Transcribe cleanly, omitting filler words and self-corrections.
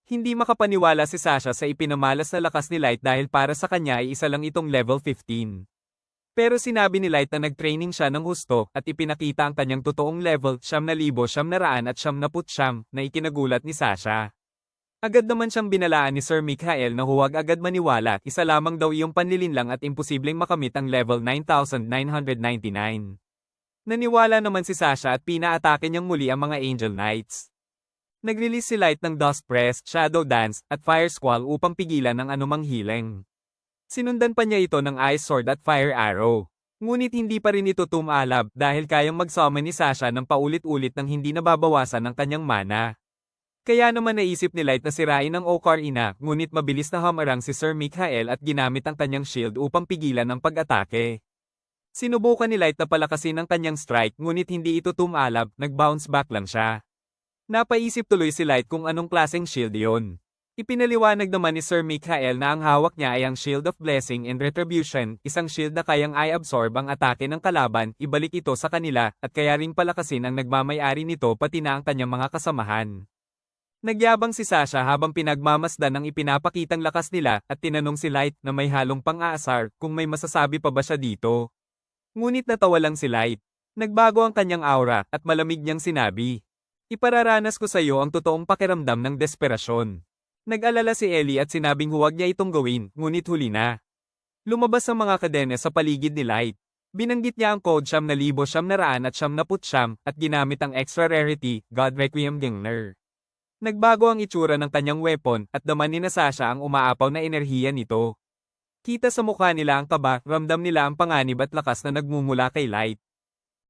Hindi makapaniwala si Sasha sa ipinamalas na lakas ni Light dahil para sa kanya ay isa lang itong level 15. Pero sinabi ni Light na nag-training siya ng husto at ipinakita ang kanyang totoong level 9,999 na ikinagulat ni Sasha. Agad naman siyang binalaan ni Sir Mikhael na huwag agad maniwala, isa lamang daw iyong panlilinlang at imposibleng makamit ang level 9,999. Naniwala naman si Sasha at pinaatake niyang muli ang mga Angel Knights. Nag-release si Light ng Dust Press, Shadow Dance, at Fire Squall upang pigilan ang anumang healing. Sinundan pa niya ito ng Ice Sword at Fire Arrow. Ngunit hindi pa rin ito tumalab dahil kayang mag-summon ni Sasha ng paulit-ulit nang hindi nababawasan ng kanyang mana. Kaya naman naisip ni Light na sirain ang Ocarina, ngunit mabilis na hamarang si Sir Mikhael at ginamit ang kanyang shield upang pigilan ang pag-atake. Sinubukan ni Light na palakasin ang kanyang strike ngunit hindi ito tumalab, nag-bounce back lang siya. Napaisip tuloy si Light kung anong klaseng shield iyon. Ipinaliwanag naman ni Sir Mikhael na ang hawak niya ay ang Shield of Blessing and Retribution, isang shield na kayang i-absorb ang atake ng kalaban, ibalik ito sa kanila, at kaya ring palakasin ang nagmamay-ari nito pati na ang kanyang mga kasamahan. Nagyabang si Sasha habang pinagmamasdan ang ipinapakitang lakas nila at tinanong si Light na may halong pang-aasar kung may masasabi pa ba siya dito. Ngunit natawa lang si Light. Nagbago ang kanyang aura at malamig niyang sinabi. Ipararanas ko sa iyo ang totoong pakiramdam ng desperasyon. Nag-alala si Ellie at sinabing huwag niya itong gawin, ngunit huli na. Lumabas ang mga kadena sa paligid ni Light. Binanggit niya ang code 9,999 at ginamit ang extra rarity, God Requiem Gengner. Nagbago ang itsura ng kanyang weapon at daman ni Sasha ang umaapaw na enerhiya nito. Kita sa mukha nila ang kaba, ramdam nila ang panganib at lakas na nagmumula kay Light.